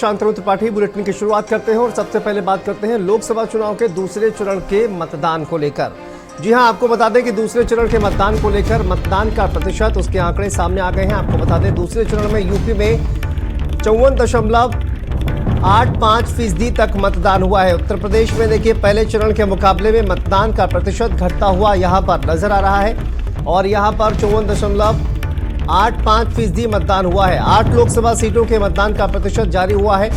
Shantanu Tripathi bulletin की शुरुआत करते हैं और सबसे पहले बात करते हैं लोकसभा चुनाव के दूसरे चरण के मतदान को लेकर। जी हां, आपको बता दें कि दूसरे चरण के मतदान को लेकर मतदान का प्रतिशत उसके आंकड़े सामने आ गए हैं। आपको बता दें दूसरे चरण में यूपी में 54.85% तक मतदान हुआ है। उत्तर प्रदेश में देखिए पहले चरण के मुकाबले में मतदान का प्रतिशत घटता हुआ यहां पर नजर आ रहा है और यहां पर 54.85% मतदान हुआ है। 8 लोकसभा सीटों के मतदान का प्रतिशत जारी हुआ है।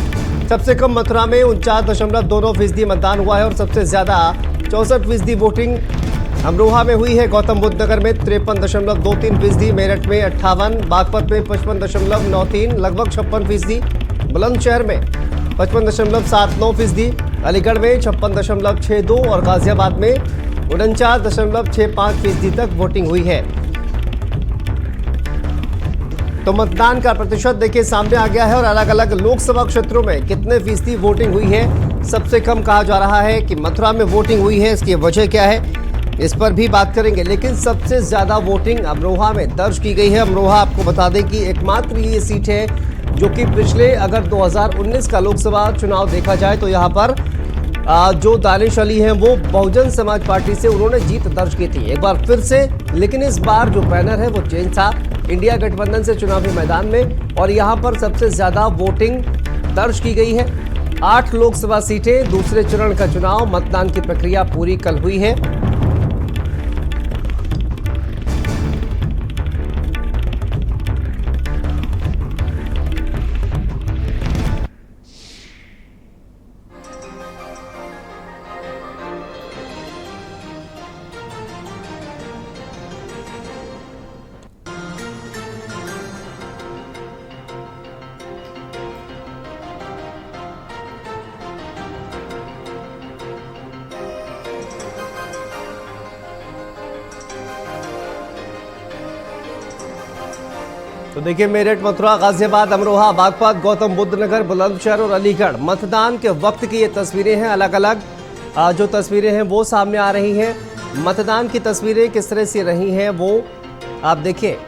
सबसे कम मथुरा में 49.22% मतदान हुआ है और सबसे ज्यादा 64% वोटिंग अमरोहा में हुई है। गौतम बुद्ध नगर में 53.23%, मेरठ में 58%, बागपत में 55.93%, लगभग 56%, बुलंदशहर में 55.79%, अलीगढ़ में 56.62% और गाजियाबाद में 49.65% तक वोटिंग हुई है। तो मतदान का प्रतिशत देखिए सामने आ गया है और अलग अलग लोकसभा क्षेत्रों में कितने फीसदी वोटिंग हुई है। सबसे कम कहा जा रहा है कि मथुरा में वोटिंग हुई है, इसकी वजह क्या है इस पर भी बात करेंगे। लेकिन सबसे ज्यादा वोटिंग अमरोहा में दर्ज की गई है। अमरोहा आपको बता दें कि एकमात्र ये सीट है जो कि पिछले अगर 2019 का लोकसभा चुनाव देखा जाए तो यहाँ पर जो दानिश अली हैं वो बहुजन समाज पार्टी से उन्होंने जीत दर्ज की थी एक बार फिर से। लेकिन इस बार जो बैनर है वो चेंज था, इंडिया गठबंधन से चुनावी मैदान में, और यहां पर सबसे ज्यादा वोटिंग दर्ज की गई है। 8 लोकसभा सीटें, दूसरे चरण का चुनाव, मतदान की प्रक्रिया पूरी कल हुई है। तो देखिए मेरठ, मथुरा, गाजियाबाद, अमरोहा, बागपत, गौतम बुद्ध नगर, बुलंदशहर और अलीगढ़ मतदान के वक्त की ये तस्वीरें हैं। अलग अलग जो तस्वीरें हैं वो सामने आ रही हैं। मतदान की तस्वीरें किस तरह से रही हैं वो आप देखिए।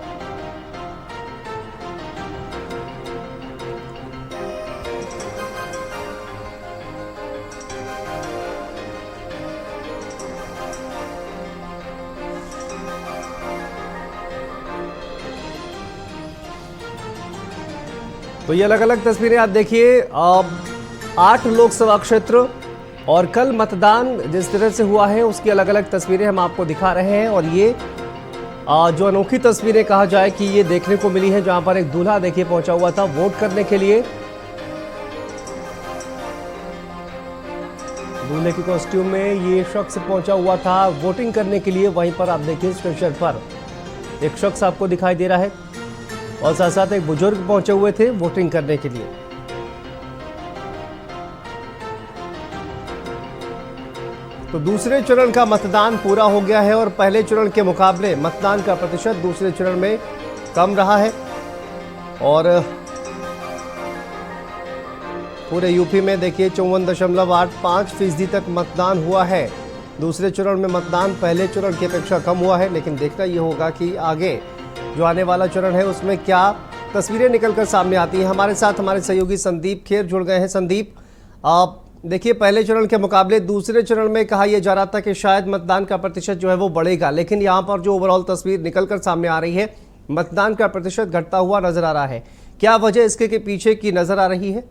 तो ये अलग अलग तस्वीरें आप देखिए। 8 लोकसभा क्षेत्र और कल मतदान जिस तरह से हुआ है उसकी अलग अलग तस्वीरें हम आपको दिखा रहे हैं। और ये जो अनोखी तस्वीरें कहा जाए कि ये देखने को मिली है जहां पर एक दूल्हा देखिए पहुंचा हुआ था वोट करने के लिए। दूल्हे के कॉस्ट्यूम में ये शख्स पहुंचा हुआ था वोटिंग करने के लिए। वहीं पर आप देखिए स्टेशन पर एक शख्स आपको दिखाई दे रहा है और साथ साथ एक बुजुर्ग पहुंचे हुए थे वोटिंग करने के लिए। तो दूसरे चरण का मतदान पूरा हो गया है और पहले चरण के मुकाबले मतदान का प्रतिशत दूसरे चरण में कम रहा है और पूरे यूपी में देखिए 54.85% तक मतदान हुआ है। दूसरे चरण में मतदान पहले चरण की अपेक्षा कम हुआ है, लेकिन देखना यह होगा कि आगे जो आने वाला चरण है उसमें क्या तस्वीरें निकलकर सामने आती हैं। हमारे साथ हमारे सहयोगी संदीप खेर जुड़ गए हैं। संदीप, आप देखिए पहले चरण के मुकाबले दूसरे चरण में कहा यह जा रहा था कि शायद मतदान का प्रतिशत जो है वो बढ़ेगा, लेकिन यहाँ पर जो ओवरऑल तस्वीर निकलकर सामने आ रही है मतदान का प्रतिशत घटता हुआ नजर आ रहा है। क्या वजह इसके के पीछे की नजर आ रही है?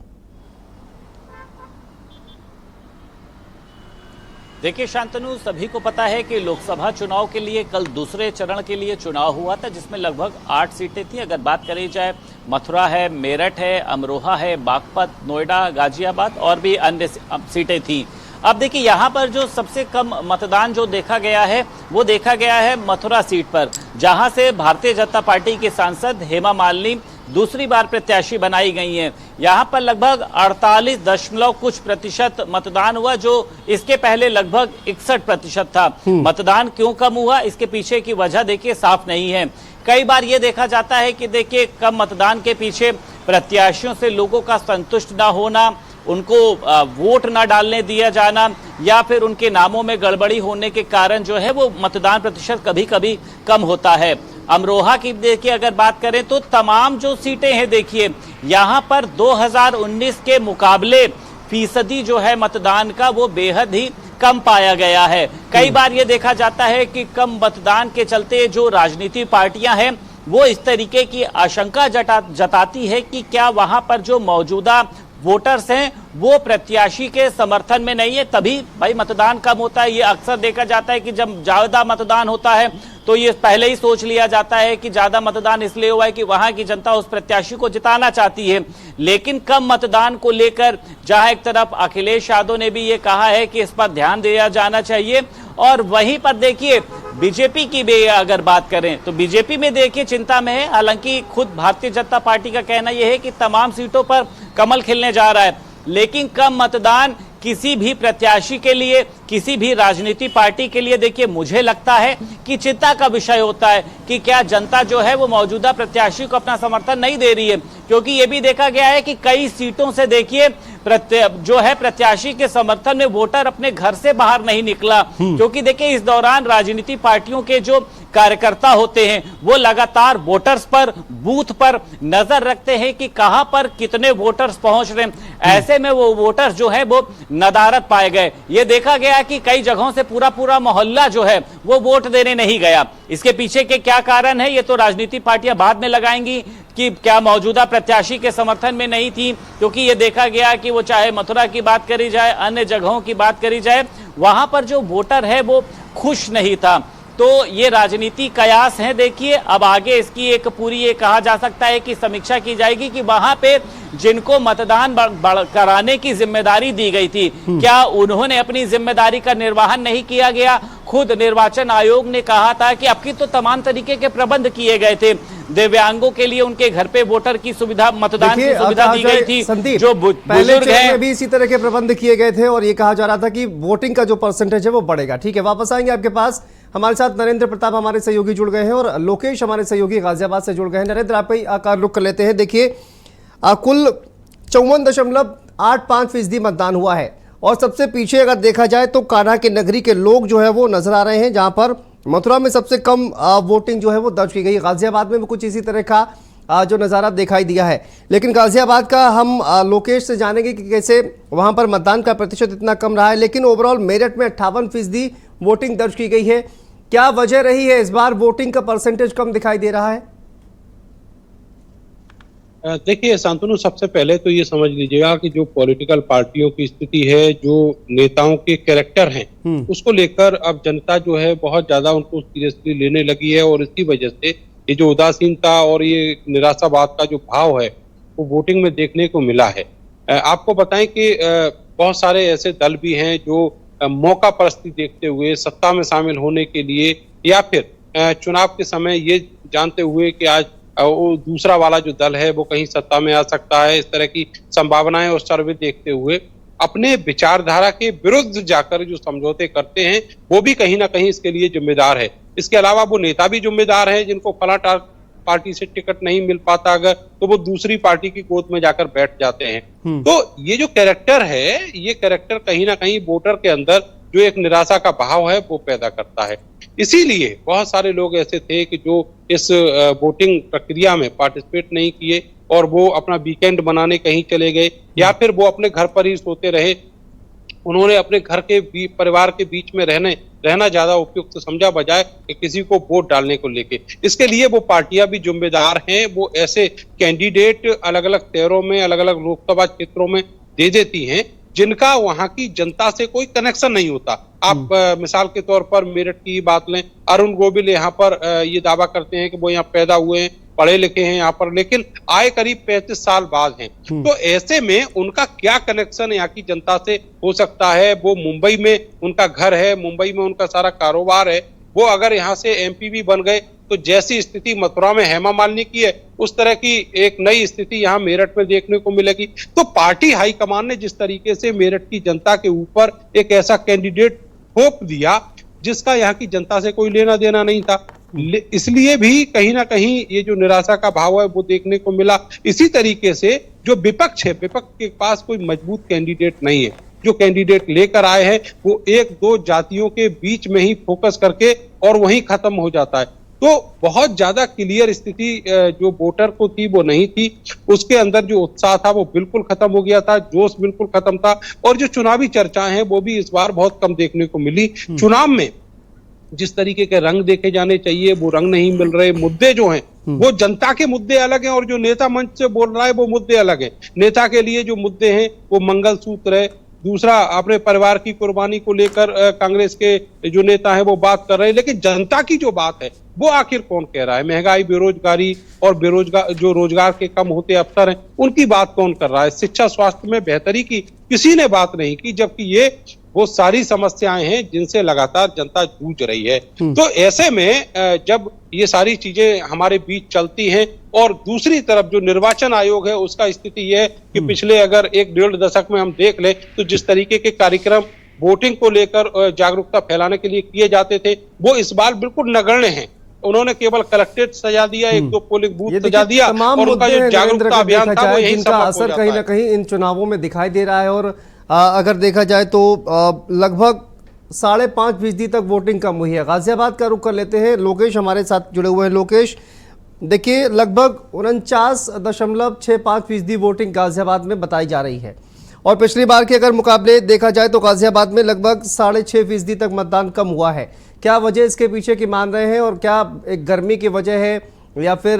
देखिए शांतनु, सभी को पता है कि लोकसभा चुनाव के लिए कल दूसरे चरण के लिए चुनाव हुआ था जिसमें लगभग 8 सीटें थी। अगर बात करी जाए मथुरा है, मेरठ है, अमरोहा है, बागपत, नोएडा, गाजियाबाद और भी अन्य सीटें थी। अब देखिए यहाँ पर जो सबसे कम मतदान जो देखा गया है वो देखा गया है मथुरा सीट पर, जहां से भारतीय जनता पार्टी के सांसद हेमा मालिनी दूसरी बार प्रत्याशी बनाई गई हैं। यहाँ पर लगभग 48% मतदान हुआ, जो इसके पहले लगभग 61% था। मतदान क्यों कम हुआ, इसके पीछे की वजह देखिए साफ नहीं है। कई बार ये देखा जाता है कि देखिए कम मतदान के पीछे प्रत्याशियों से लोगों का संतुष्ट ना होना, उनको वोट ना डालने दिया जाना, या फिर उनके नामों में गड़बड़ी होने के कारण जो है वो मतदान प्रतिशत कभी कभी कम होता है। अमरोहा की देखिए अगर बात करें तो तमाम जो सीटें हैं देखिए यहां पर 2019 के मुकाबले फीसदी जो है मतदान का वो बेहद ही कम पाया गया है। कई बार ये देखा जाता है कि कम मतदान के चलते जो राजनीतिक पार्टियां हैं वो इस तरीके की आशंका जताती है कि क्या वहां पर जो मौजूदा वोटर्स हैं वो प्रत्याशी के समर्थन में नहीं है, तभी भाई मतदान कम होता है। ये अक्सर देखा जाता है कि जब ज्यादा मतदान होता है तो ये पहले ही सोच लिया जाता है कि ज्यादा मतदान इसलिए हुआ है कि वहां की जनता उस प्रत्याशी को जिताना चाहती है। लेकिन कम मतदान को लेकर जहां एक तरफ अखिलेश यादव ने भी ये कहा है कि इस पर ध्यान दिया जाना चाहिए, और वहीं पर देखिए बीजेपी की भी अगर बात करें तो बीजेपी में देखिए चिंता में है। हालांकि खुद भारतीय जनता पार्टी का कहना यह है कि तमाम सीटों पर कमल खिलने जा रहा है, लेकिन कम मतदान किसी भी प्रत्याशी के लिए, किसी भी राजनीतिक पार्टी के लिए देखिए मुझे लगता है कि चिंता का विषय होता है कि क्या जनता जो है वो मौजूदा प्रत्याशी को अपना समर्थन नहीं दे रही है। क्योंकि ये भी देखा गया है कि कई सीटों से देखिए जो है प्रत्याशी के समर्थन में वोटर अपने घर से बाहर नहीं निकला, क्योंकि देखिए इस दौरान राजनीतिक पार्टियों के जो कार्यकर्ता होते हैं वो लगातार वोटर्स पर, बूथ पर नजर रखते हैं कि कहां पर कितने वोटर्स पहुंच रहे हैं। ऐसे में वो वोटर्स जो है वो नदारद पाए गए। ये देखा गया कि कई जगहों से पूरा मोहल्ला जो है वो वोट देने नहीं गया। इसके पीछे के क्या कारण है ये तो राजनीतिक पार्टियां बाद में लगाएंगी कि क्या मौजूदा प्रत्याशी के समर्थन में नहीं थी, क्योंकि ये देखा गया कि वो चाहे मथुरा की बात करी जाए, अन्य जगहों की बात करी जाए, वहां पर जो वोटर है वो खुश नहीं था। तो ये राजनीति कयास है। देखिए अब आगे इसकी एक पूरी ये कहा जा सकता है कि समीक्षा की जाएगी कि वहां पे जिनको मतदान कराने की जिम्मेदारी दी गई थी क्या उन्होंने अपनी जिम्मेदारी का निर्वहन नहीं किया गया। खुद निर्वाचन आयोग ने कहा था कि अब की तो तमाम तरीके के प्रबंध किए गए थे, दिव्यांगों के लिए उनके घर पे वोटर की सुविधा, मतदान की सुविधा दी गई थी, जो बुजुर्ग हैं भी इसी तरह के प्रबंध किए गए थे और ये कहा जा रहा था कि वोटिंग का जो परसेंटेज है वो बढ़ेगा। ठीक है, वापस आएंगे आपके पास। हमारे साथ नरेंद्र प्रताप हमारे सहयोगी जुड़ गए हैं और लोकेश हमारे सहयोगी गाजियाबाद से जुड़ गए हैं। नरेंद्र आप का रुख कर लेते हैं। देखिए कुल 54.85% मतदान हुआ है और सबसे पीछे अगर देखा जाए तो कान्हा की नगरी के लोग जो है वो नजर आ रहे हैं, जहां पर मथुरा में सबसे कम वोटिंग जो है वो दर्ज की गई। गाजियाबाद में भी कुछ इसी तरह का जो नज़ारा दिखाई दिया है, लेकिन गाजियाबाद का हम लोकेश से जानेंगे कि कैसे वहां पर मतदान का प्रतिशत इतना कम रहा है। लेकिन ओवरऑल मेरठ में 58% वोटिंग दर्ज की गई है। क्या वजह रही है इस बार वोटिंग का परसेंटेज कम दिखाई दे रहा है? देखिए शांतनु, सबसे पहले तो ये समझ लीजिएगा कि जो पॉलिटिकल पार्टियों की स्थिति है, जो नेताओं के कैरेक्टर हैं, उसको लेकर अब जनता जो है बहुत ज्यादा उनको सीरियसली लेने लगी है और इसी वजह से ये जो उदासीनता और ये निराशावाद का जो भाव है वो वोटिंग में देखने को मिला है। आपको बताएं कि बहुत सारे ऐसे दल भी हैं जो मौका परस्ती देखते हुए सत्ता में शामिल होने के लिए या फिर चुनाव के समय ये जानते हुए कि आज वो दूसरा वाला जो दल है वो कहीं सत्ता में आ सकता है, इस तरह की संभावनाएं और सर्वे देखते हुए अपने विचारधारा के विरुद्ध जाकर जो समझौते करते हैं वो भी कहीं ना कहीं इसके लिए जिम्मेदार है। इसके अलावा वो नेता भी जिम्मेदार है जिनको फला पार्टी से टिकट नहीं मिल पाता अगर, तो वो दूसरी पार्टी की गोद में जाकर बैठ जाते हैं। तो ये जो कैरेक्टर है, ये कैरेक्टर कहीं ना कहीं वोटर के अंदर जो एक निराशा का भाव है वो पैदा करता है। इसीलिए बहुत सारे लोग ऐसे थे कि जो इस वोटिंग प्रक्रिया में पार्टिसिपेट नहीं किए और वो अपना वीकेंड बनाने कहीं चले गए या फिर वो अपने घर पर ही सोते रहे। उन्होंने अपने घर के परिवार के बीच में रहना ज्यादा उपयुक्त समझा बजाय कि किसी को वोट डालने को लेके। इसके लिए वो पार्टियां भी जिम्मेदार हैं, वो ऐसे कैंडिडेट अलग अलग शहरों में, अलग अलग लोकसभा क्षेत्रों में दे देती हैं जिनका वहां की जनता से कोई कनेक्शन नहीं होता। आप मिसाल के तौर पर मेरठ की बात लें, अरुण गोविल यहाँ पर ये दावा करते हैं कि वो यहाँ पैदा हुए हैं, पढ़े लिखे हैं यहाँ पर, लेकिन आए करीब 35 साल बाद हैं। तो ऐसे में उनका क्या कनेक्शन यहाँ की जनता से हो सकता है? वो मुंबई में उनका घर है, मुंबई में उनका सारा कारोबार है, वो अगर यहाँ से एमपी भी बन गए तो जैसी स्थिति मथुरा में हेमा मालिनी की है उस तरह की एक नई स्थिति यहाँ मेरठ में देखने को मिलेगी। तो पार्टी हाईकमान ने जिस तरीके से मेरठ की जनता के ऊपर एक ऐसा कैंडिडेट थोप दिया जिसका यहाँ की जनता से कोई लेना देना नहीं था, इसलिए भी कहीं ना कहीं ये जो निराशा का भाव है वो देखने को मिला। इसी तरीके से जो विपक्ष है, विपक्ष के पास कोई मजबूत कैंडिडेट नहीं है। जो कैंडिडेट लेकर आए हैं वो एक दो जातियों के बीच में ही फोकस करके और वहीं खत्म हो जाता है। तो बहुत ज्यादा क्लियर स्थिति जो वोटर को थी वो नहीं थी। उसके अंदर जो उत्साह था वो बिल्कुल खत्म हो गया था, जोश बिल्कुल खत्म था। और जो चुनावी चर्चाएं हैं वो भी इस बार बहुत कम देखने को मिली। चुनाव में जिस तरीके के रंग देखे जाने चाहिए वो रंग नहीं मिल रहे। मुद्दे जो हैं वो जनता के मुद्दे अलग हैं और जो नेता मंच से बोल रहा है वो मुद्दे अलग हैं। नेता के लिए जो मुद्दे हैं वो मंगलसूत्र है, दूसरा अपने परिवार की कुर्बानी को लेकर कांग्रेस के जो नेता हैं वो बात कर रहे हैं, लेकिन जनता की जो बात है वो आखिर कौन कह रहा है? महंगाई, बेरोजगारी और बेरोजगार जो रोजगार के कम होते अवसर हैं उनकी बात कौन कर रहा है? शिक्षा स्वास्थ्य में बेहतरी की किसी ने बात नहीं की, जबकि ये वो सारी समस्याएं हैं जिनसे लगातार जनता जूझ रही है। तो ऐसे में जब ये सारी चीजें हमारे बीच चलती हैं और दूसरी तरफ जो निर्वाचन आयोग है उसका स्थिति यह है कि पिछले अगर 1-1.5 दशक में हम देख लें तो जिस तरीके के कार्यक्रम वोटिंग को लेकर जागरूकता फैलाने के लिए किए जाते थे वो इस बार बिल्कुल नगण्य हैं। उन्होंने केवल कलेक्ट्रेट सजा दिया, 1-2 पोलिंग बूथ सजा दिया और उनका जो जागरूकता अभियान था वो यही जिनका असर कहीं ना कहीं इन चुनावों में दिखाई दे रहा है। और अगर देखा जाए तो लगभग 5.5% तक वोटिंग कम हुई है। गाजियाबाद का रुख कर लेते हैं, लोकेश हमारे साथ जुड़े हुए हैं। लोकेश, देखिए लगभग 49.65% वोटिंग गाजियाबाद में बताई जा रही है और पिछली बार के अगर मुकाबले देखा जाए तो गाजियाबाद में लगभग 6.5% तक मतदान कम हुआ है। क्या वजह इसके पीछे की मान रहे हैं और क्या एक गर्मी की वजह है या फिर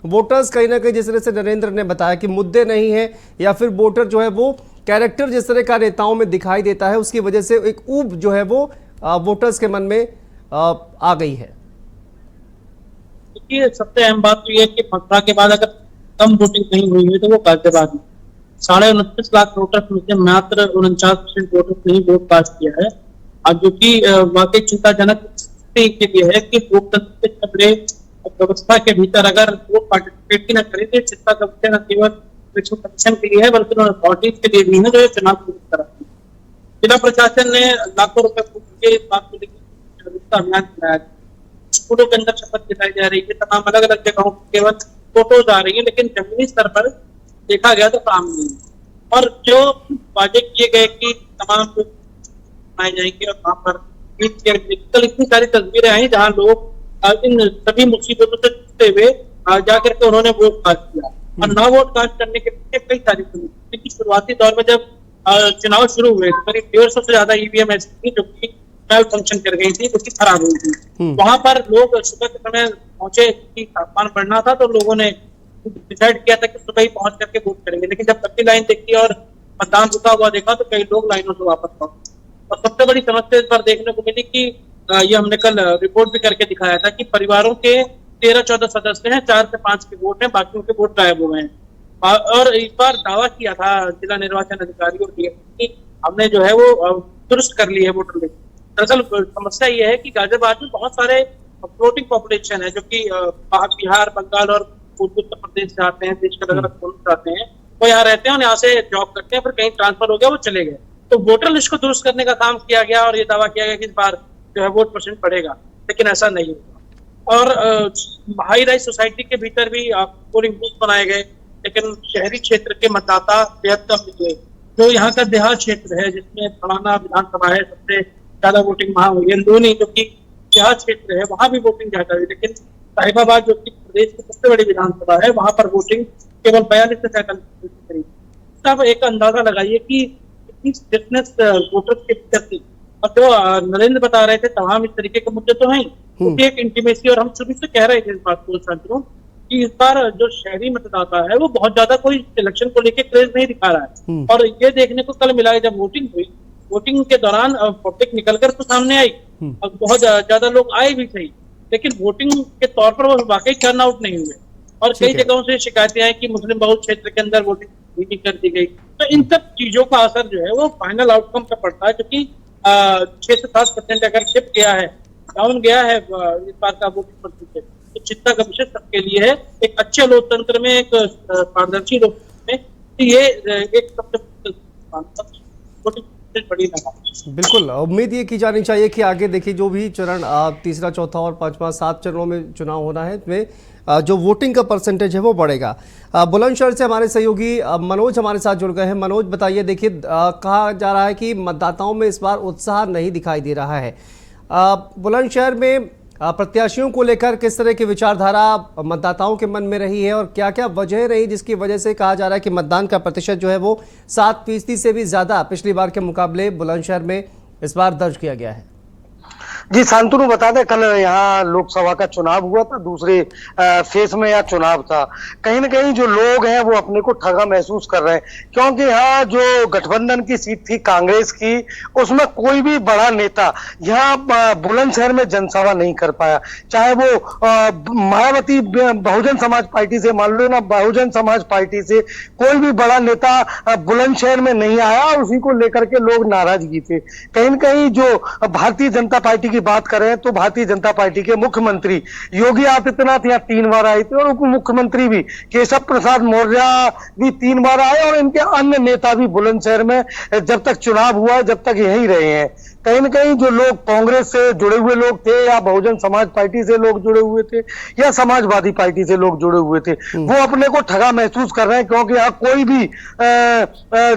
वोटर्स कहीं ना कहीं जिस तरह से नरेंद्र ने बताया कि मुद्दे नहीं है या फिर वोटर जो है वो कैरेक्टर जिस तरह का नेताओं में दिखाई देता है उसकी वजह से एक ऊब जो है वो वोटर्स के मन में आ गई है? देखिए, सबसे अहम बात तो यह है कि मथुरा के बाद अगर कम वोटिंग नहीं हुई है तो वो गाजियाबाद में 29.5 लाख वोटर्स में से मात्र 49% वोटर्स ने ही वोट कास्ट किया है। और जो कि वाकई चिंताजनक स्थिति के लिए है कि लोकतंत्र के कमरे व्यवस्था के भीतर अगर वो पार्टिसिपेट ही न करें तो चिंता का विषय न केवल कमीशन के लिए है बल्कि अथॉरिटीज के लिए भी है जो चुनाव कराती है। जिला प्रशासन ने लाखों रुपए के इस बात को लेकर जागरूकता अभियान चलाया। स्कूलों के अंदर शपथ दिलाई जा रही है, तमाम अलग अलग जगहों पर केवल फोटोज आ रही है, लेकिन जमीनी स्तर पर देखा गया तो काम नहीं। और जो वादे किए गए कि तमाम बनाए जाएंगे और वहां पर कल इतनी सारी तस्वीरें आई जहां लोग इन सभी मुसीबतों से जूझते हुए जाकर के उन्होंने वोट कास्ट किया। और ना वोट कास्ट करने के पीछे कई सारी क्योंकि शुरुआती दौर में जब चुनाव शुरू हुए करीब 150 से ज्यादा ईवीएम ऐसी थी जो कि फंक्शन कर गई थी, जो कि खराब हुई थी। वहां पर लोग सुबह के समय पहुंचे कि तापमान बढ़ना था तो लोगों ने डिसाइड किया था कि सुबह ही पहुंच करके वोट करेंगे, लेकिन जब लंबी लाइन देखी और मतदान रुका हुआ देखा तो कई लोग लाइनों से वापस लौटे। और सबसे बड़ी समस्या इस पर देखने को मिली कि ये हमने कल रिपोर्ट भी करके दिखाया था कि परिवारों के 13-14 सदस्य हैं, 4 से 5 के वोट हैं, बाकी के वोट गायब हो गए हैं। और इस बार दावा किया था जिला निर्वाचन अधिकारी और डीएम हमने जो है वो दुरुस्त कर ली है वोटर लिस्ट। दरअसल समस्या ये है कि गाजियाबाद में बहुत सारे फ्लोटिंग पॉपुलेशन है जो कि बिहार, बंगाल और उत्तर प्रदेश से आते हैं, देश के अलग अलग कोने से आते हैं, वो यहाँ रहते हैं और यहाँ से जॉब करते हैं, फिर कहीं ट्रांसफर हो गया वो चले गए। तो वोटर लिस्ट को दुरुस्त करने का काम किया गया और ये दावा किया गया कि इस बार जो है वोट परसेंट बढ़ेगा, लेकिन ऐसा नहीं हुआ। और हाई राइज सोसाइटी के भीतर भी पोलिंग बूथ बनाए गए, लेकिन शहरी क्षेत्र के मतदाता बेहद कम निकले। जो यहाँ का देहात क्षेत्र है जिसमें फलाना विधानसभा है, सबसे ज्यादा वोटिंग वहां हुई है। लोनी जो कि देहात क्षेत्र है वहां भी वोटिंग ज्यादा हुई, लेकिन साहिबाबाद जो कि प्रदेश की सबसे बड़ी विधानसभा है वहां पर वोटिंग केवल 42 से 47 करीब। तब एक अंदाजा लगाइए कि कितनी स्टिफनेस वोटर्स के भीतर थी। और जो नरेंद्र बता रहे थे तमाम इस तरीके के मुद्दे तो हैं, क्योंकि एक इंटीमेसी, और हम शुरू से कह रहे थे इस बात को साथियों कि इस बार जो शहरी मतदाता है वो बहुत ज्यादा कोई इलेक्शन को लेकर क्रेज नहीं दिखा रहा है। और ये देखने को कल मिला है जब वोटिंग हुई, वोटिंग के दौरान पब्लिक निकलकर तो सामने आई और बहुत ज्यादा लोग आए भी सही, लेकिन वोटिंग के तौर पर वो वाकई टर्न आउट नहीं हुए। और कई जगहों से शिकायतें आई कि मुस्लिम बहुल क्षेत्र के अंदर वोटिंग नहीं कर दी गई। तो इन सब चीजों का असर जो है वो फाइनल आउटकम पर पड़ता है, क्योंकि 6 से 7% अगर शिफ्ट गया है, डाउन गया है इस बार का वोटिंग परसेंटेज, तो चिंता का विषय सबके लिए है। एक अच्छे लोकतंत्र में, एक पारदर्शी लोकतंत्र में ये एक सबसे बड़ी बिल्कुल उम्मीद ये की जानी चाहिए कि आगे देखिए जो भी चरण तीसरा, चौथा और पांचवा, 7 चरणों में चुनाव होना है, इसमें जो वोटिंग का परसेंटेज है वो बढ़ेगा। बुलंदशहर से हमारे सहयोगी मनोज हमारे साथ जुड़ गए हैं। मनोज बताइए, देखिए कहा जा रहा है कि मतदाताओं में इस बार उत्साह नहीं दिखाई दे रहा है। बुलंदशहर में प्रत्याशियों को लेकर किस तरह की विचारधारा मतदाताओं के मन में रही है और क्या क्या वजह रही जिसकी वजह से कहा जा रहा है कि मतदान का प्रतिशत जो है वो 7% से भी ज्यादा पिछली बार के मुकाबले बुलंदशहर में इस बार दर्ज किया गया है? जी शांतनु बता दें, कल यहाँ लोकसभा का चुनाव हुआ था, दूसरे फेज में यहाँ चुनाव था। कहीं ना कहीं जो लोग हैं वो अपने को ठगा महसूस कर रहे हैं, क्योंकि यहाँ जो गठबंधन की सीट थी कांग्रेस की, उसमें कोई भी बड़ा नेता यहाँ बुलंदशहर में जनसभा नहीं कर पाया। चाहे वो मायावती बहुजन समाज पार्टी से, मान लो ना, बहुजन समाज पार्टी से कोई भी बड़ा नेता बुलंदशहर में नहीं आया, उसी को लेकर के लोग नाराजगी थे। कहीं ना कहीं जो भारतीय जनता पार्टी की बात करें तो भारतीय जनता पार्टी के मुख्यमंत्री योगी आदित्यनाथ यहाँ 3 बार आए थे और उप मुख्यमंत्री भी केशव प्रसाद मौर्य भी 3 बार आए और इनके अन्य नेता भी बुलंदशहर में जब तक चुनाव हुआ जब तक यहीं रहे हैं। कहीं ना कहीं जो लोग कांग्रेस से जुड़े हुए लोग थे या बहुजन समाज पार्टी से लोग जुड़े हुए थे या समाजवादी पार्टी से लोग जुड़े हुए थे, वो अपने को ठगा महसूस कर रहे हैं, क्योंकि यहाँ कोई भी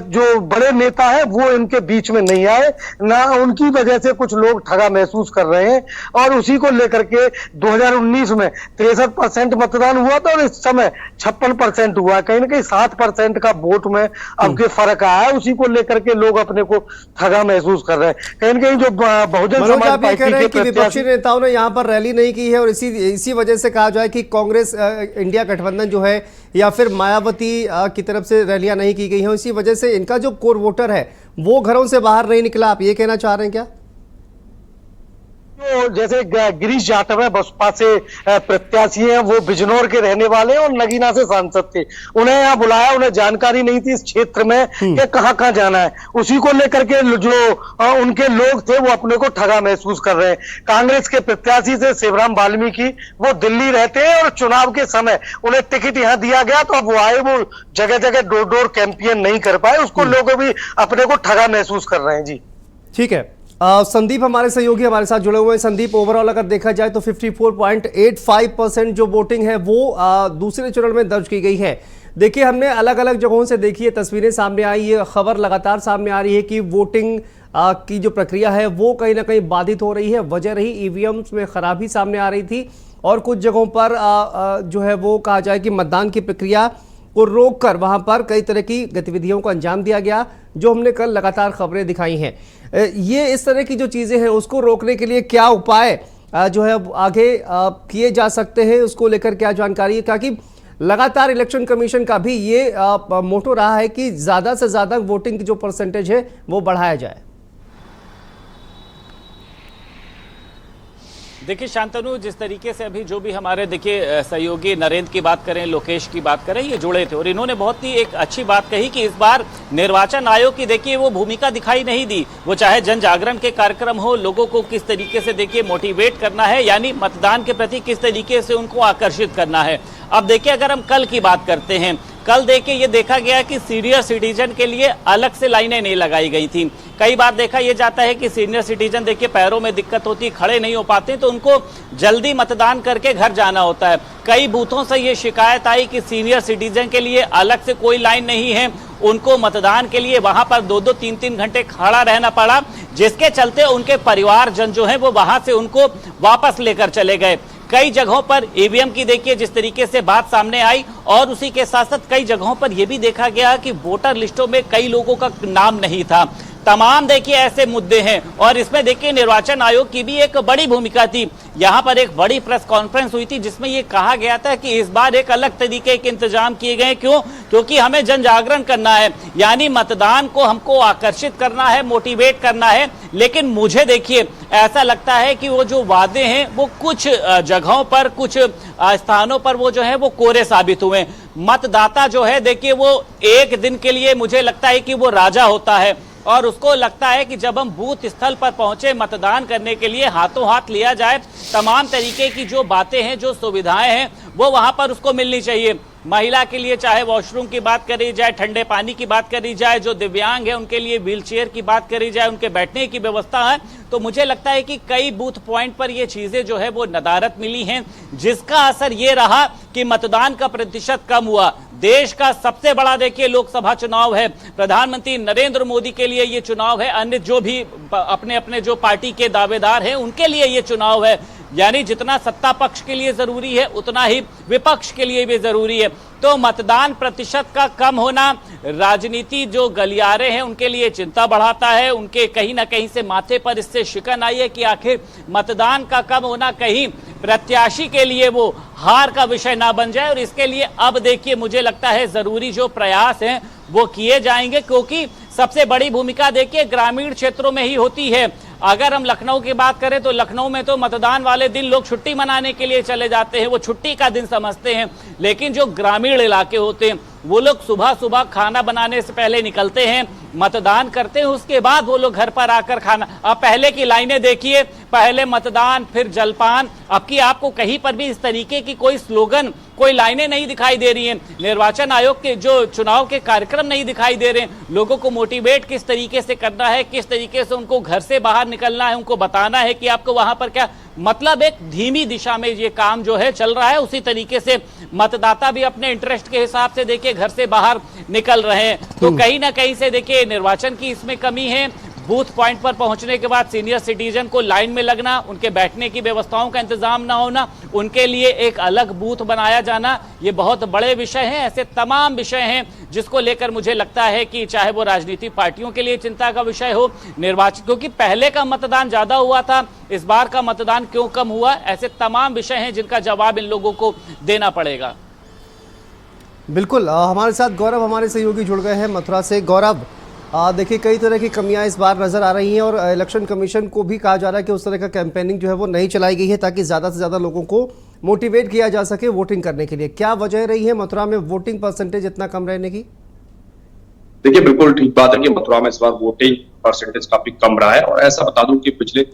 जो बड़े नेता है वो इनके बीच में नहीं आए ना, उनकी वजह से कुछ लोग ठगा महसूस कर रहे हैं। और उसी को लेकर के 2019 में 63% मतदान हुआ था और इस समय 56% हुआ। कहीं ना कहीं 7% का वोट में अब के फर्क आया है, उसी को लेकर के लोग अपने को ठगा महसूस कर रहे हैं। कहीं जो बहुजन समाज पार्टी के कि विपक्षी नेताओं ने यहाँ पर रैली नहीं की है और इसी वजह से कहा जाए कि कांग्रेस इंडिया गठबंधन जो है या फिर मायावती की तरफ से रैलियां नहीं की गई हैं, इसी वजह से इनका जो कोर वोटर है वो घरों से बाहर नहीं निकला। आप ये कहना चाह रहे हैं क्या? तो जैसे गिरीश जाटव है बसपा से प्रत्याशी हैं, वो बिजनौर के रहने वाले हैं और नगीना से सांसद थे। उन्हें यहाँ बुलाया, उन्हें जानकारी नहीं थी इस क्षेत्र में कि कहाँ जाना है। उसी को लेकर के जो उनके लोग थे वो अपने को ठगा महसूस कर रहे हैं। कांग्रेस के प्रत्याशी से शिवराम वाल्मीकि, वो दिल्ली रहते हैं और चुनाव के समय उन्हें टिकट यहाँ दिया गया तो अब वो आए, वो जगह जगह डोर डोर कैंपेन नहीं कर पाए, उसको लोग भी अपने को ठगा महसूस कर रहे हैं। जी ठीक है। संदीप हमारे सहयोगी हमारे साथ जुड़े हुए हैं। संदीप, ओवरऑल अगर देखा जाए तो 54.85% जो वोटिंग है वो दूसरे चरण में दर्ज की गई है। देखिए, हमने अलग अलग जगहों से देखी है, तस्वीरें सामने आई, ये खबर लगातार सामने आ रही है कि वोटिंग की जो प्रक्रिया है वो कहीं ना कहीं बाधित हो रही है। वजह रही ईवीएम्स में खराबी सामने आ रही थी और कुछ जगहों पर जो है वो कहा जाए कि मतदान की प्रक्रिया को रोककर वहां पर कई तरह की गतिविधियों को अंजाम दिया गया, जो हमने कल लगातार खबरें दिखाई हैं। ये इस तरह की जो चीज़ें हैं उसको रोकने के लिए क्या उपाय जो है आगे किए जा सकते हैं, उसको लेकर क्या जानकारी है? क्योंकि लगातार इलेक्शन कमीशन का भी ये मोटो रहा है कि ज़्यादा से ज़्यादा वोटिंग की जो परसेंटेज है वो बढ़ाया जाए। देखिए शांतनु, जिस तरीके से अभी जो भी हमारे देखिए सहयोगी नरेंद्र की बात करें, लोकेश की बात करें, ये जुड़े थे और इन्होंने बहुत ही एक अच्छी बात कही कि इस बार निर्वाचन आयोग की देखिए वो भूमिका दिखाई नहीं दी। वो चाहे जन जागरण के कार्यक्रम हो, लोगों को किस तरीके से देखिए मोटिवेट करना है, यानी मतदान के प्रति किस तरीके से उनको आकर्षित करना है। अब देखिए, अगर हम कल की बात करते हैं, कल देखिए ये देखा गया कि सीनियर सिटीजन के लिए अलग से लाइनें नहीं लगाई गई थी। कई बार देखा यह जाता है कि सीनियर सिटीजन देखिए पैरों में दिक्कत होती, खड़े नहीं हो पाते, तो उनको जल्दी मतदान करके घर जाना होता है। कई बूथों से ये शिकायत आई कि सीनियर सिटीजन के लिए अलग से कोई लाइन नहीं है, उनको मतदान के लिए वहां पर 2-2, 3-3 घंटे खड़ा रहना पड़ा, जिसके चलते उनके परिवारजन जो है वो वहां से उनको वापस लेकर चले गए। कई जगहों पर ईवीएम की देखिए जिस तरीके से बात सामने आई और उसी के साथ साथ कई जगहों पर यह भी देखा गया कि वोटर लिस्टों में कई लोगों का नाम नहीं था। तमाम देखिए ऐसे मुद्दे हैं और इसमें देखिए निर्वाचन आयोग की भी एक बड़ी भूमिका थी। यहां पर एक बड़ी प्रेस कॉन्फ्रेंस हुई थी जिसमें यह कहा गया था कि इस बार एक अलग तरीके के इंतजाम किए गए। क्यों? क्योंकि हमें जन जागरण करना है, यानी मतदान को हमको आकर्षित करना है, मोटिवेट करना है। लेकिन मुझे देखिए ऐसा लगता है कि वो जो वादे हैं वो कुछ जगहों पर, कुछ स्थानों पर वो जो है वो कोरे साबित हुए। मतदाता जो है देखिए वो एक दिन के लिए मुझे लगता है कि वो राजा होता है और उसको लगता है कि जब हम बूथ स्थल पर पहुंचे मतदान करने के लिए, हाथों हाथ लिया जाए, तमाम तरीके की जो बातें हैं, जो सुविधाएं हैं वो वहां पर उसको मिलनी चाहिए। महिला के लिए चाहे वॉशरूम की बात करी जाए, ठंडे पानी की बात करी जाए, जो दिव्यांग है उनके लिए व्हीलचेयर की बात करी जाए, उनके बैठने की व्यवस्था है, तो मुझे लगता है कि कई बूथ पॉइंट पर ये चीजें जो है वो नदारत मिली हैं, जिसका असर ये रहा कि मतदान का प्रतिशत कम हुआ। देश का सबसे बड़ा देखिए लोकसभा चुनाव है, प्रधानमंत्री नरेंद्र मोदी के लिए ये चुनाव है, अन्य जो भी अपने अपने जो पार्टी के दावेदार हैं उनके लिए ये चुनाव है। यानी जितना सत्ता पक्ष के लिए जरूरी है उतना ही विपक्ष के लिए भी जरूरी है। तो मतदान प्रतिशत का कम होना राजनीति जो गलियारे हैं उनके लिए चिंता बढ़ाता है। उनके कहीं ना कहीं से माथे पर इससे शिकन आई है कि आखिर मतदान का कम होना कहीं प्रत्याशी के लिए वो हार का विषय ना बन जाए। और इसके लिए अब देखिए मुझे लगता है जरूरी जो प्रयास हैं वो किए जाएंगे, क्योंकि सबसे बड़ी भूमिका देखिए ग्रामीण क्षेत्रों में ही होती है। अगर हम लखनऊ की बात करें तो लखनऊ में तो मतदान वाले दिन लोग छुट्टी मनाने के लिए चले जाते हैं, वो छुट्टी का दिन समझते हैं। लेकिन जो ग्रामीण इलाके होते हैं वो लोग सुबह सुबह खाना बनाने से पहले निकलते हैं, मतदान करते हैं, उसके बाद वो लोग घर पर आकर खाना। अब पहले की लाइनें देखिए, पहले मतदान फिर जलपान। अब की आपको कहीं पर भी इस तरीके की कोई स्लोगन, कोई लाइनें नहीं दिखाई दे रही हैं। निर्वाचन आयोग के जो चुनाव के कार्यक्रम नहीं दिखाई दे रहे हैं। लोगों को मोटिवेट किस तरीके से करना है, किस तरीके से उनको घर से बाहर निकलना है, उनको बताना है कि आपको वहां पर क्या, मतलब एक धीमी दिशा में ये काम जो है चल रहा है। उसी तरीके से मतदाता भी अपने इंटरेस्ट के हिसाब से देखिए घर से बाहर निकल रहे हैं। तो कहीं ना कहीं से देखिए निर्वाचन की इसमें कमी है। बूथ पॉइंट पर पहुंचने के बाद सीनियर सिटीजन को लाइन में लगना, उनके बैठने की व्यवस्थाओं का इंतजाम ना होना, उनके लिए एक अलग बूथ बनाया जाना, ये बहुत बड़े विषय हैं। ऐसे तमाम विषय हैं जिसको लेकर मुझे लगता है कि चाहे वो राजनीतिक पार्टियों के लिए चिंता का विषय हो, निर्वाचन, क्योंकि पहले का मतदान ज्यादा हुआ था, इस बार का मतदान क्यों कम हुआ, ऐसे तमाम विषय हैं जिनका जवाब इन लोगों को देना पड़ेगा। बिल्कुल, हमारे साथ गौरव हमारे सहयोगी जुड़ गए हैं मथुरा से। गौरव, देखिए कई तरह की कमियां इस बार नज़र आ रही हैं और इलेक्शन कमीशन को भी कहा जा रहा है कि उस तरह का कैंपेनिंग जो है वो नहीं चलाई गई है ताकि ज़्यादा से ज़्यादा लोगों को मोटिवेट किया जा सके वोटिंग करने के लिए। क्या वजह रही है मथुरा में वोटिंग परसेंटेज इतना कम रहने की? देखिए बिल्कुल ठीक बात है कि मथुरा में इस बार वोटिंग परसेंटेज काफी कम रहा है। और ऐसा बता दूं कि पिछले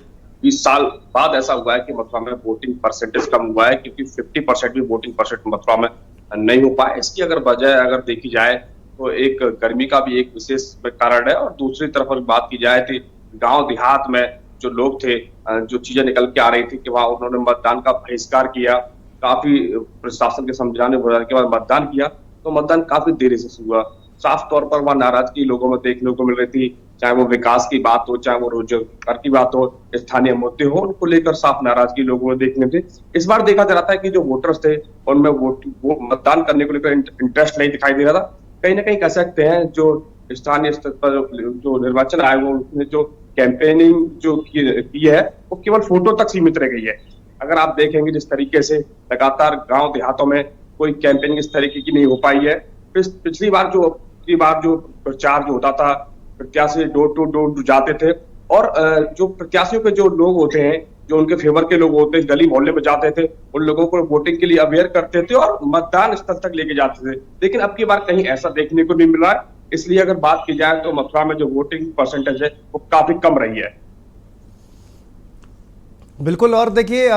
20 साल बाद ऐसा हुआ है कि मथुरा में वोटिंग परसेंटेज कम हुआ है, क्योंकि 50% भी वोटिंग परसेंट मथुरा में नहीं हो पाया। इसकी अगर वजह अगर देखी जाए तो एक गर्मी का भी एक विशेष कारण है, और दूसरी तरफ अगर बात की जाए तो गांव देहात में जो लोग थे, जो चीजें निकल के आ रही थी कि वहां उन्होंने मतदान का बहिष्कार किया, काफी प्रशासन के समझाने के बाद मतदान किया, तो मतदान काफी देरी से हुआ। साफ तौर पर वहां नाराजगी लोगों में देखने को मिल रही थी, चाहे वो विकास की बात हो, चाहे वो रोजगार की बात हो, स्थानीय मुद्दे हो, उनको लेकर साफ नाराजगी लोगों में देखने थे। इस बार देखा जा रहा था कि जो वोटर्स थे उनमें वो मतदान करने को लेकर इंटरेस्ट नहीं दिखाई दे रहा था। कहीं ना कहीं कह सकते हैं जो स्थानीय स्तर पर जो निर्वाचन आयोग ने जो कैंपेनिंग जो की है वो केवल फोटो तक सीमित रह गई है। अगर आप देखेंगे जिस तरीके से लगातार गांव देहातों में कोई कैंपेनिंग इस तरीके की नहीं हो पाई है। पिछली बार जो प्रचार जो होता था, प्रत्याशी डोर टू डोर जाते थे और जो प्रत्याशियों के जो लोग होते हैं, जो उनके फेवर के लोग होते हैं, गली मोहल्ले में जाते थे, उन लोगों को वोटिंग के लिए अवेयर करते थे और मतदान स्थल तक लेके जाते थे। लेकिन अब की बार कहीं ऐसा देखने को नहीं मिल रहा है। इसलिए अगर बात की जाए तो मथुरा में जो वोटिंग परसेंटेज है वो काफी कम रही है। बिल्कुल, और देखिए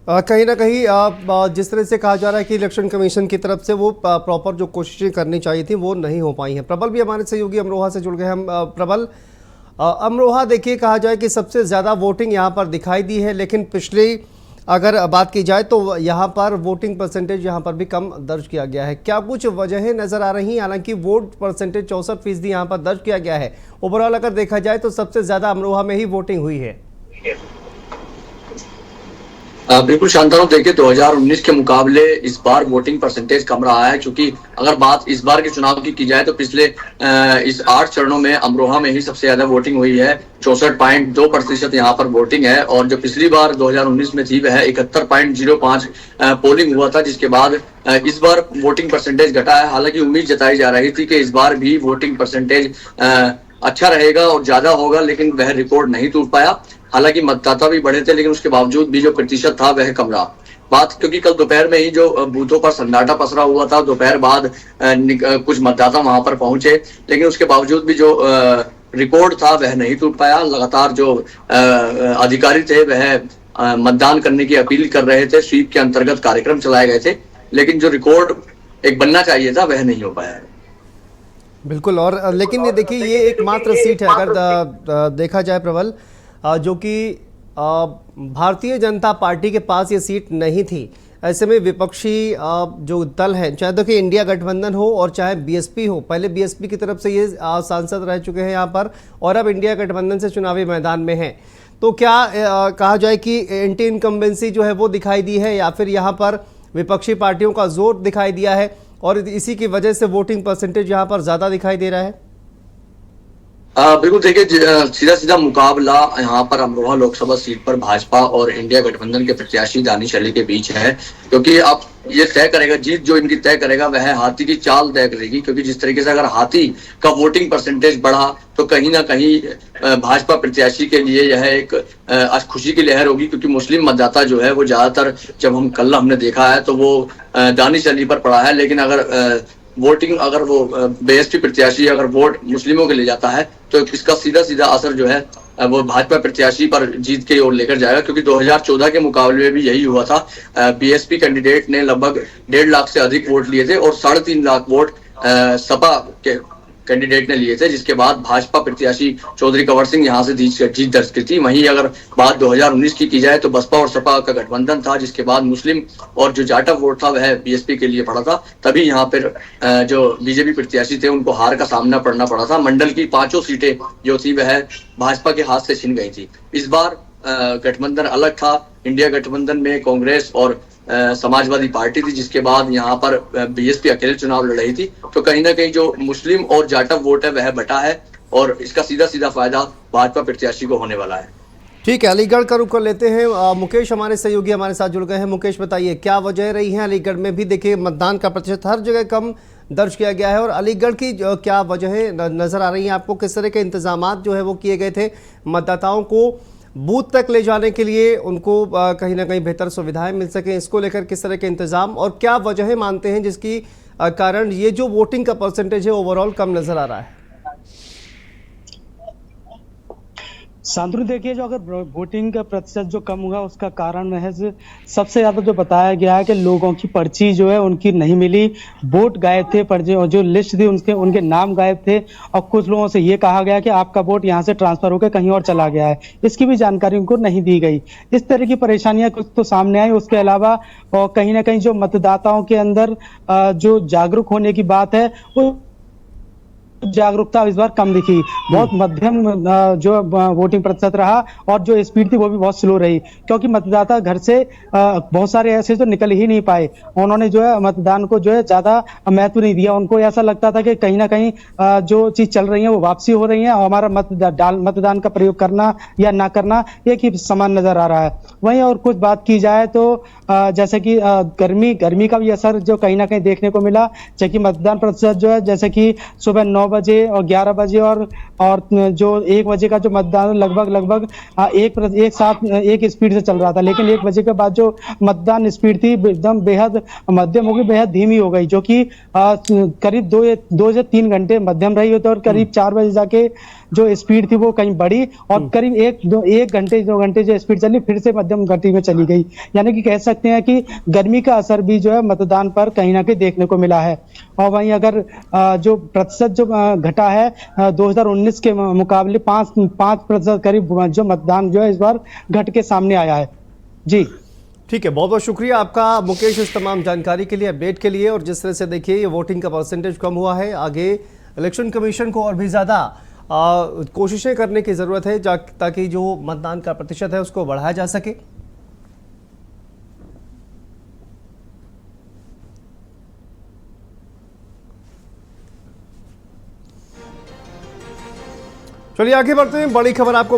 कहीं ना कहीं जिस तरह से कहा जा रहा है कि इलेक्शन कमीशन की तरफ से वो प्रॉपर जो कोशिशें करनी चाहिए थी वो नहीं हो पाई हैं। प्रबल भी हमारे सहयोगी अमरोहा से जुड़ गए। हम प्रबल, अमरोहा देखिए कहा जाए कि सबसे ज़्यादा वोटिंग यहाँ पर दिखाई दी है, लेकिन पिछली अगर बात की जाए तो यहाँ पर वोटिंग परसेंटेज यहाँ पर भी कम दर्ज किया गया है। क्या कुछ वजहें नज़र आ रही हैं? हालांकि वोट परसेंटेज 64% यहाँ पर दर्ज किया गया है। ओवरऑल अगर देखा जाए तो सबसे ज़्यादा अमरोहा में ही वोटिंग हुई है। बिल्कुल शांतनु, देखिए 2019 के मुकाबले इस बार वोटिंग परसेंटेज कम रहा है, क्योंकि अगर बात इस बार के चुनाव की जाए तो पिछले इस 8 चरणों में अमरोहा में ही सबसे ज्यादा वोटिंग हुई है। 64.2% यहाँ पर वोटिंग है, और जो पिछली बार 2019 में थी वह 71.05 पोलिंग हुआ था, जिसके बाद इस बार वोटिंग परसेंटेज घटा है। हालांकि उम्मीद जताई जा रही थी कि इस बार भी वोटिंग परसेंटेज अच्छा रहेगा और ज्यादा होगा, लेकिन वह रिकॉर्ड नहीं टूट पाया। हालांकि मतदाता भी बढ़े थे, लेकिन उसके बावजूद भी जो प्रतिशत था वह कम रहा। बात क्योंकि कल दोपहर में ही जो बूथों पर सन्नाटा पसरा हुआ था, दोपहर बाद कुछ मतदाता वहां पर पहुंचे, लेकिन उसके बावजूद भी जो रिकॉर्ड था वह नहीं टूट पाया। लगातार जो अधिकारी थे वह मतदान करने की अपील कर रहे थे, स्वीप के अंतर्गत कार्यक्रम चलाए गए थे, लेकिन जो रिकॉर्ड एक बनना चाहिए था वह नहीं हो पाया। बिल्कुल, और लेकिन ये देखिए ये एकमात्र सीट है अगर देखा जाए प्रबल, जो कि भारतीय जनता पार्टी के पास ये सीट नहीं थी। ऐसे में विपक्षी जो दल है, चाहे देखिए इंडिया गठबंधन हो और चाहे बीएसपी हो, पहले बीएसपी की तरफ से ये सांसद रह चुके हैं यहाँ पर और अब इंडिया गठबंधन से चुनावी मैदान में हैं। तो क्या कहा जाए कि एंटी इनकम्बेंसी जो है वो दिखाई दी है या फिर यहाँ पर विपक्षी पार्टियों का जोर दिखाई दिया है और इसी की वजह से वोटिंग परसेंटेज यहाँ पर ज्यादा दिखाई दे रहा है? बिल्कुल देखिए, सीधा सीधा मुकाबला यहाँ पर अमरोहा लोकसभा सीट पर भाजपा और इंडिया गठबंधन के प्रत्याशी दानिश अली के बीच है, क्योंकि अब ये तय करेगा, जीत जो इनकी तय करेगा वह हाथी की चाल तय करेगी। क्योंकि जिस तरीके से अगर हाथी का वोटिंग परसेंटेज बढ़ा तो कहीं ना कहीं भाजपा प्रत्याशी के लिए यह एक खुशी की लहर होगी, क्योंकि मुस्लिम मतदाता जो है वो ज्यादातर, जब हमने देखा है तो वो दानिश अली पर पड़ा है। लेकिन अगर वोटिंग, अगर वो बीएसपी प्रत्याशी अगर वोट मुस्लिमों के ले जाता है तो इसका सीधा सीधा असर जो है वो भाजपा प्रत्याशी पर जीत की ओर लेकर जाएगा। क्योंकि 2014 के मुकाबले में भी यही हुआ था। बीएसपी कैंडिडेट ने लगभग 1.5 लाख से अधिक वोट लिए थे और 3.5 लाख वोट सपा के कैंडिडेट ने लिए थे, जिसके बाद भाजपा प्रत्याशी चौधरी कंवर सिंह यहाँ से जीत दर्ज की थी। वहीं अगर बात 2019 की जाए तो बसपा और सपा का गठबंधन था, जिसके बाद मुस्लिम और जो जाटव वोट था वह बीएसपी के लिए पड़ा था। तभी यहाँ पर जो बीजेपी प्रत्याशी थे उनको हार का सामना करना पड़ा था। मंडल की 5 सीटें जो थी वह भाजपा के हाथ से छिन गई थी। इस बार गठबंधन अलग था। इंडिया गठबंधन में कांग्रेस और समाजवादी पार्टी थी, जिसके बाद यहाँ पर बीएसपी अकेले चुनाव लड़ रही थी। तो कहीं ना कहीं जो मुस्लिम और जाटव वोट है वह बटा है और इसका सीधा सीधा फायदा भाजपा प्रत्याशी को होने वाला है। ठीक है, अलीगढ़ का रुख कर लेते हैं। मुकेश हमारे सहयोगी हमारे साथ जुड़ गए हैं। मुकेश, बताइए क्या वजह रही है? अलीगढ़ में भी देखिए मतदान का प्रतिशत हर जगह कम दर्ज किया गया है और अलीगढ़ की क्या वजह नजर आ रही है आपको? किस तरह के इंतजाम जो है वो किए गए थे मतदाताओं को बूथ तक ले जाने के लिए, उनको कहीं ना कहीं बेहतर सुविधाएं मिल सकें, इसको लेकर किस तरह के इंतजाम और क्या वजहें मानते हैं जिसकी कारण ये जो वोटिंग का परसेंटेज है ओवरऑल कम नजर आ रहा है? शांतनु, देखिए जो अगर वोटिंग का प्रतिशत जो कम हुआ उसका कारण महज सबसे ज्यादा जो बताया गया है कि लोगों की पर्ची जो है उनकी नहीं मिली, वोट गायब थे, पर्ची जो लिस्ट थी उनके नाम गायब थे और कुछ लोगों से ये कहा गया कि आपका वोट यहाँ से ट्रांसफर होकर कहीं और चला गया है, इसकी भी जानकारी उनको नहीं दी गई। इस तरह की परेशानियां कुछ तो सामने आई। उसके अलावा और कहीं ना कहीं जो मतदाताओं के अंदर जो जागरूक होने की बात है वो जागरूकता इस बार कम दिखी। बहुत मध्यम जो वोटिंग प्रतिशत रहा और जो स्पीड थी वो भी बहुत स्लो रही, क्योंकि मतदाता घर से बहुत सारे ऐसे तो निकल ही नहीं पाए। उन्होंने जो है मतदान को जो है ज्यादा महत्व नहीं दिया। उनको ऐसा लगता था कि कहीं ना कहीं जो चीज चल रही है वो वापसी हो रही है और हमारा मतदान का प्रयोग करना या ना करना एक ही समान नजर आ रहा है। वहीं और कुछ बात की जाए तो जैसे कि गर्मी का भी असर जो कहीं ना कहीं देखने को मिला, जबकि मतदान प्रतिशत जो है जैसे कि सुबह 9 बजे और 11 बजे और जो 1 बजे का जो मतदान लगभग एक साथ एक स्पीड से चल रहा था। लेकिन 1 बजे के बाद जो मतदान स्पीड थी एकदम बेहद मध्यम हो गई, बेहद धीमी हो गई, जो कि करीब 2 से 3 घंटे मध्यम रही होती और करीब 4 बजे जाके जो स्पीड थी वो कहीं बढ़ी और करीब 1 घंटे 2 घंटे जो स्पीड चली फिर से मध्यम गति में चली गई। यानी कि कह सकते हैं कि गर्मी का असर भी जो है मतदान पर कहीं ना कहीं देखने को मिला है। और वहीं अगर जो प्रतिशत जो घटा है 2019 के मुकाबले 5% करीब जो मतदान जो है इस बार घट के सामने आया है। जी ठीक है, बहुत बहुत शुक्रिया आपका मुकेश इस तमाम जानकारी के लिए, अपडेट के लिए। और जिस तरह से देखिए ये वोटिंग का परसेंटेज कम हुआ है, आगे इलेक्शन कमीशन को और भी ज़्यादा कोशिशें करने की ज़रूरत है ताकि जो मतदान का प्रतिशत है उसको बढ़ाया जा सके। चलिए आगे बढ़ते हैं, बड़ी खबर आपको